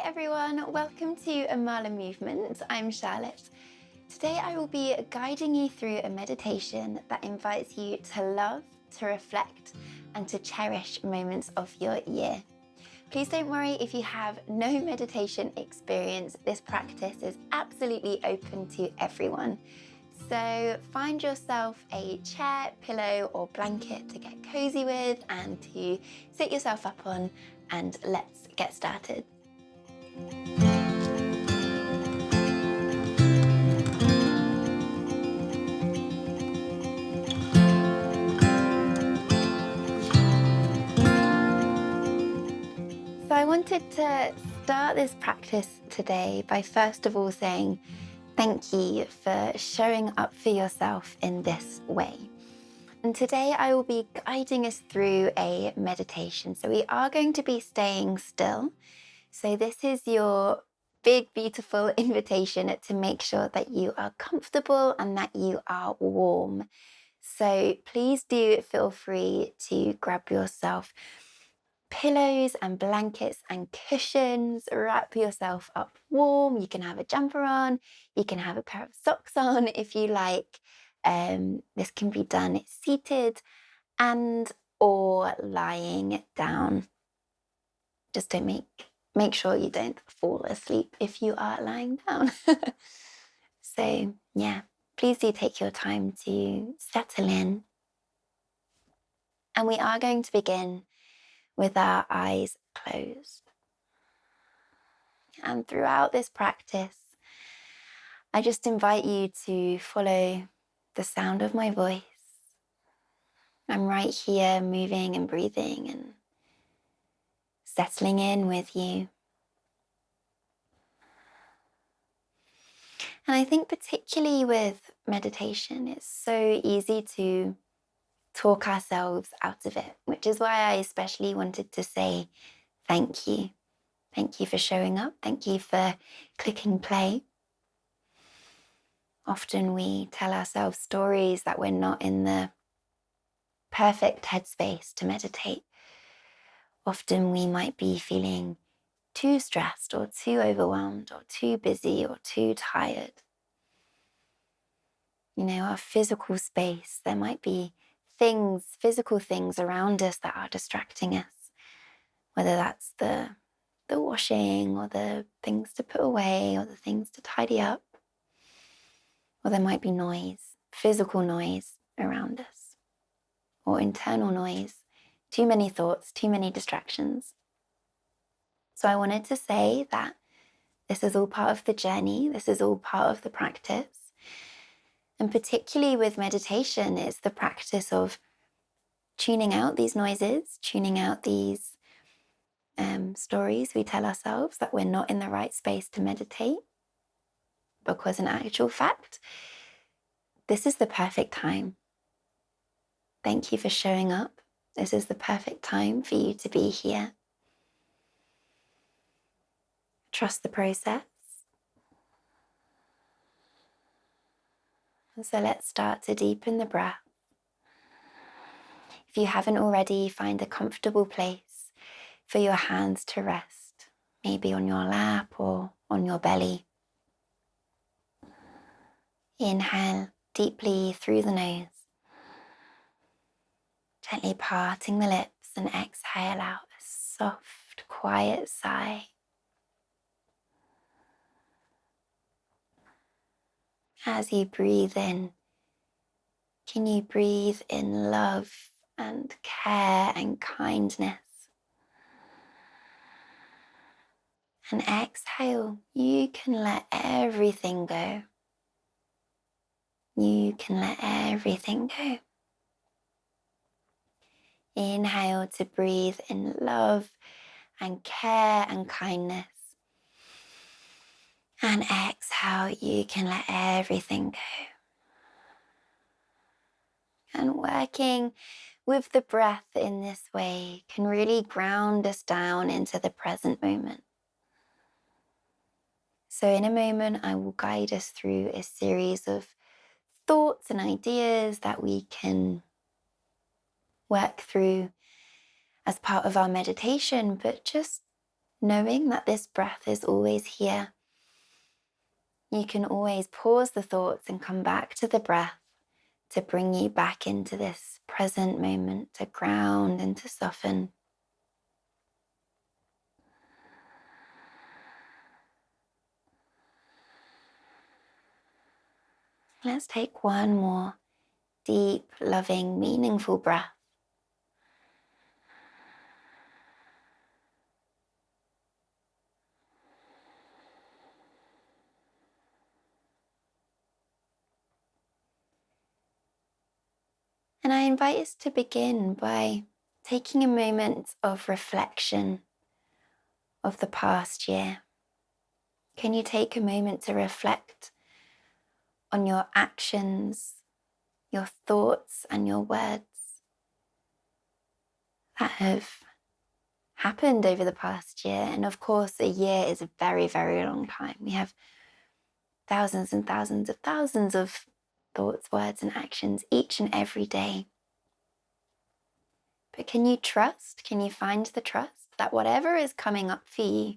everyone, welcome to AmalaMovement. I'm Charlotte. Today I will be guiding you through a meditation that invites you to love, to reflect, and to cherish moments of your year. Please don't worry if you have no meditation experience. This practice is absolutely open to everyone. So find yourself a chair, pillow, or blanket to get cozy with and to sit yourself up on, and let's get started. So I wanted to start this practice today by first of all saying thank you for showing up for yourself in this way. And today I will be guiding us through a meditation. So we are going to be staying still. So this is your big, beautiful invitation to make sure that you are comfortable and that you are warm. So please do feel free to grab yourself pillows and blankets and cushions, wrap yourself up warm. You can have a jumper on, you can have a pair of socks on if you like. This can be done seated and or lying down. Just don't make sure you don't fall asleep if you are lying down. So yeah, please do take your time to settle in. And we are going to begin with our eyes closed. And throughout this practice, I just invite you to follow the sound of my voice. I'm right here moving and breathing and settling in with you. And I think particularly with meditation, it's so easy to talk ourselves out of it, which is why I especially wanted to say thank you. Thank you for showing up. Thank you for clicking play. Often we tell ourselves stories that we're not in the perfect headspace to meditate. Often we might be feeling too stressed or too overwhelmed or too busy or too tired. You know, our physical space, there might be things, physical things around us that are distracting us, whether that's the washing or the things to put away or the things to tidy up. Or there might be noise, physical noise around us, or internal noise, too many thoughts, too many distractions. So I wanted to say that this is all part of the journey, this is all part of the practice. And particularly with meditation, it's the practice of tuning out these noises, tuning out these stories we tell ourselves that we're not in the right space to meditate. Because in actual fact, this is the perfect time. Thank you for showing up. This is the perfect time for you to be here. Trust the process. And so let's start to deepen the breath. If you haven't already, find a comfortable place for your hands to rest, maybe on your lap or on your belly. Inhale deeply through the nose, gently parting the lips, and exhale out a soft, quiet sigh. As you breathe in, can you breathe in love and care and kindness? And exhale, you can let everything go. You can let everything go. Inhale to breathe in love and care and kindness. And exhale, you can let everything go. And working with the breath in this way can really ground us down into the present moment. So in a moment, I will guide us through a series of thoughts and ideas that we can work through as part of our meditation, but just knowing that this breath is always here. You can always pause the thoughts and come back to the breath to bring you back into this present moment, to ground and to soften. Let's take one more deep, loving, meaningful breath. And I invite us to begin by taking a moment of reflection of the past year. Can you take a moment to reflect on your actions, your thoughts, and your words that have happened over the past year? And of course, a year is a very, very long time. We have thousands and thousands of thoughts, words, and actions each and every day. But can you trust? Can you find the trust that whatever is coming up for you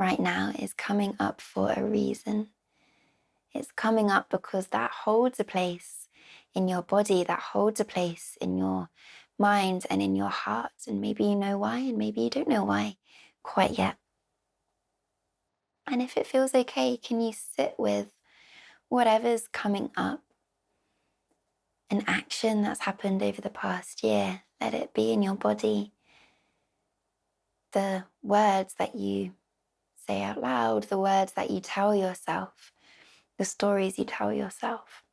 right now is coming up for a reason? It's coming up because that holds a place in your body, that holds a place in your mind and in your heart. And maybe you know why, and maybe you don't know why quite yet. And if it feels okay, can you sit with whatever's coming up? An action that's happened over the past year, let it be in your body. The words that you say out loud, the words that you tell yourself, the stories you tell yourself.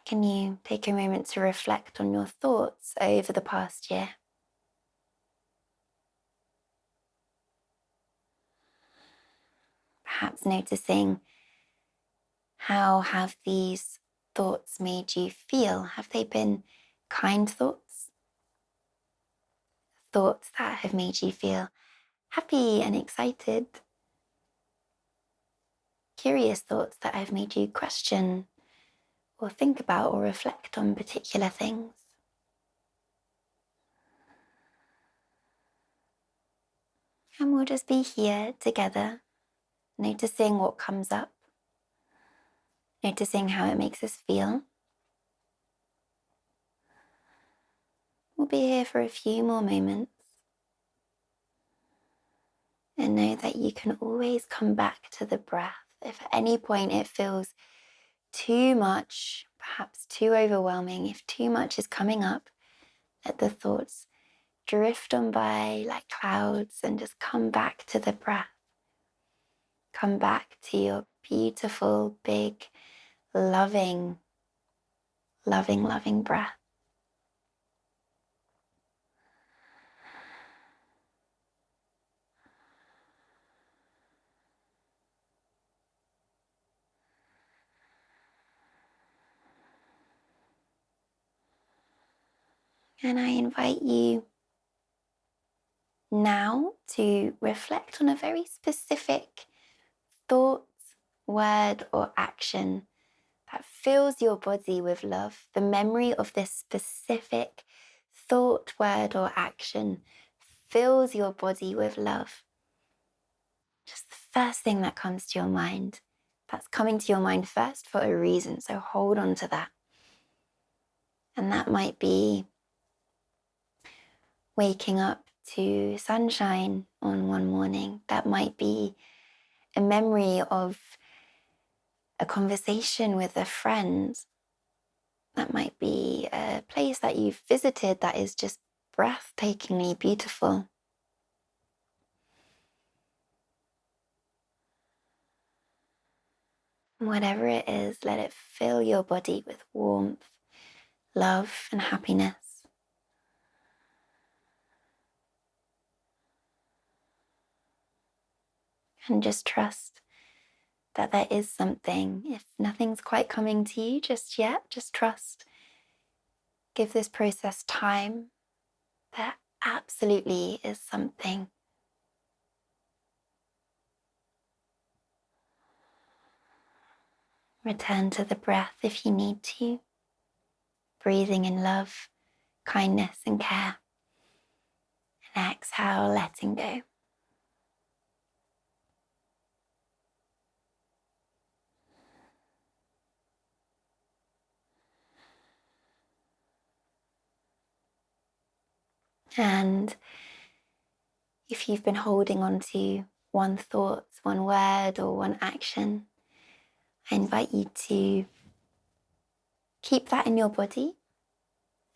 Can you take a moment to reflect on your thoughts over the past year? Perhaps noticing, how have these thoughts made you feel? Have they been kind thoughts? Thoughts that have made you feel happy and excited? Curious thoughts that have made you question or think about or reflect on particular things? And we'll just be here together, noticing what comes up, noticing how it makes us feel. We'll be here for a few more moments. And know that you can always come back to the breath. If at any point it feels too much, perhaps too overwhelming, if too much is coming up, let the thoughts drift on by like clouds and just come back to the breath. Come back to your beautiful, big, loving breath. And I invite you now to reflect on a very specific thought, word, or action that fills your body with love. The memory of this specific thought, word, or action fills your body with love. Just the first thing that comes to your mind. That's coming to your mind first for a reason, so hold on to that. And that might be waking up to sunshine on one morning. That might be a memory of a conversation with a friend. That might be a place that you've visited that is just breathtakingly beautiful. Whatever it is, let it fill your body with warmth, love, and happiness. And just trust that there is something. If nothing's quite coming to you just yet, just trust. Give this process time. There absolutely is something. Return to the breath if you need to, breathing in love, kindness, and care. And exhale, letting go. And if you've been holding on to one thought, one word, or one action, I invite you to keep that in your body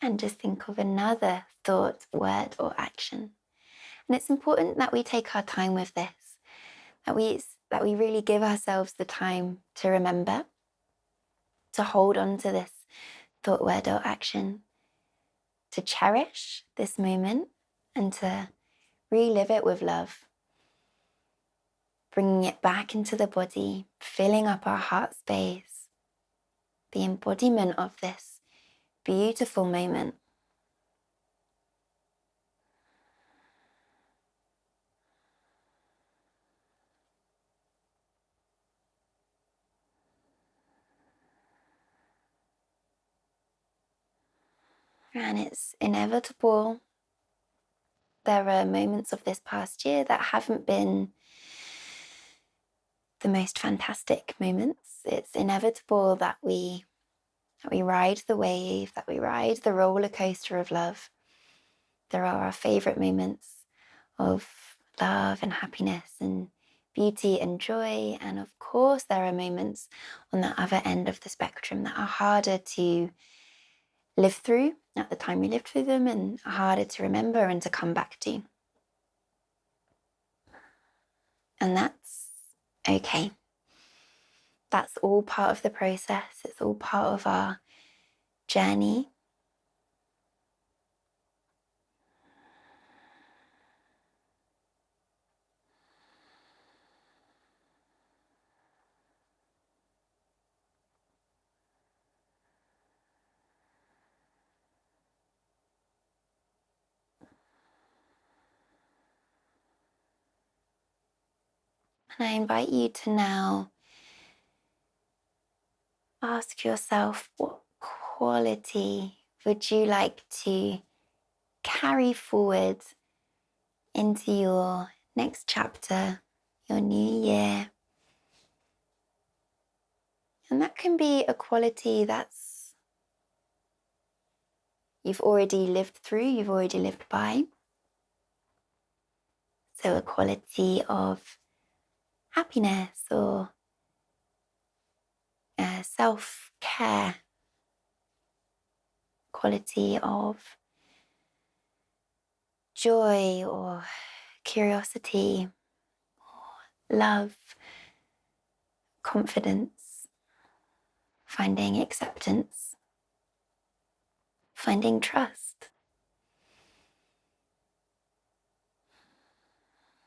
and just think of another thought, word, or action. And it's important that we take our time with this, that we really give ourselves the time to remember, to hold on to this thought, word, or action, to cherish this moment and to relive it with love, bringing it back into the body, filling up our heart space, the embodiment of this beautiful moment. And it's inevitable. There are moments of this past year that haven't been the most fantastic moments. It's inevitable that we ride the wave, that we ride the roller coaster of love. There are our favorite moments of love and happiness and beauty and joy. And of course, there are moments on the other end of the spectrum that are harder to live through at the time we lived through them and harder to remember and to come back to. And that's okay. That's all part of the process. It's all part of our journey. And I invite you to now ask yourself, what quality would you like to carry forward into your next chapter, your new year? And that can be a quality that's you've already lived through, you've already lived by. So a quality of happiness or self-care, quality of joy or curiosity, love, confidence, finding acceptance, finding trust.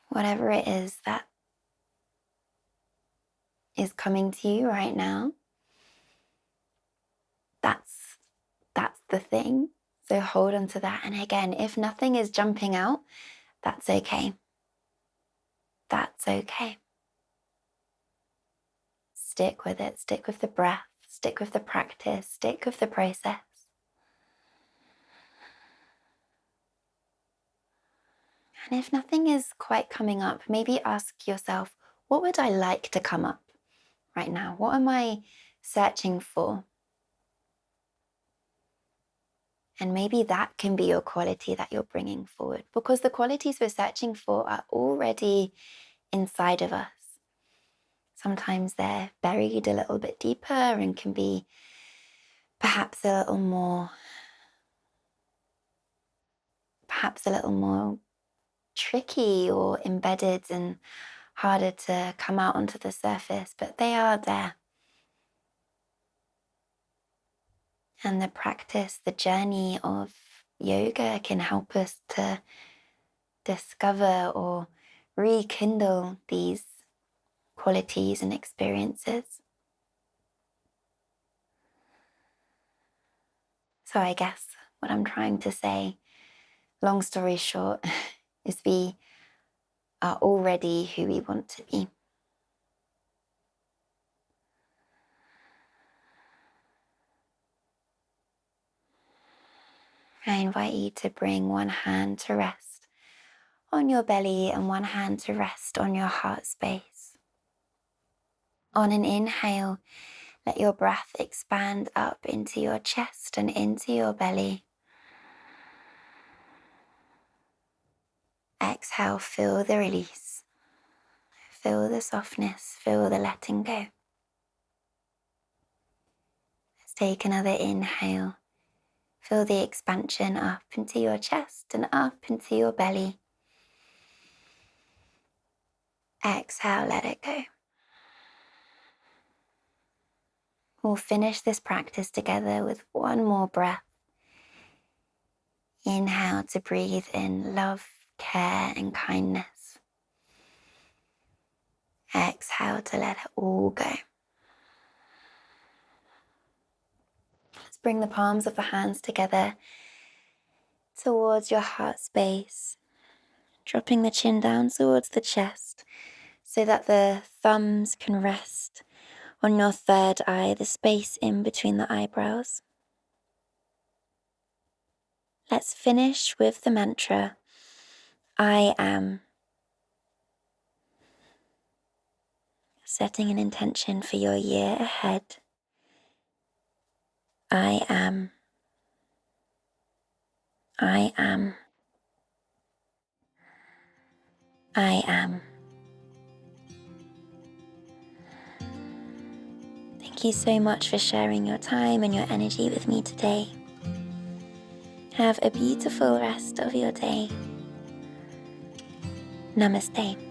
Whatever it is that is coming to you right now, that's the thing. So hold on to that. And again, if nothing is jumping out, that's okay. That's okay. Stick with it. Stick with the breath. Stick with the practice. Stick with the process. And if nothing is quite coming up, maybe ask yourself, what would I like to come up right now? What am I searching for? And maybe that can be your quality that you're bringing forward, because the qualities we're searching for are already inside of us. Sometimes they're buried a little bit deeper and can be perhaps a little more tricky or embedded and harder to come out onto the surface, but they are there. And the practice, the journey of yoga can help us to discover or rekindle these qualities and experiences. So I guess what I'm trying to say, long story short, is we are already who we want to be. I invite you to bring one hand to rest on your belly and one hand to rest on your heart space. On an inhale, let your breath expand up into your chest and into your belly. Exhale, feel the release. Feel the softness, feel the letting go. Let's take another inhale. Feel the expansion up into your chest and up into your belly. Exhale, let it go. We'll finish this practice together with one more breath. Inhale to breathe in love, care, and kindness. Exhale to let it all go. Let's bring the palms of the hands together towards your heart space, dropping the chin down towards the chest so that the thumbs can rest on your third eye, the space in between the eyebrows. Let's finish with the mantra, I am. Setting an intention for your year ahead. I am. I am. I am. Thank you so much for sharing your time and your energy with me today. Have a beautiful rest of your day. Namaste.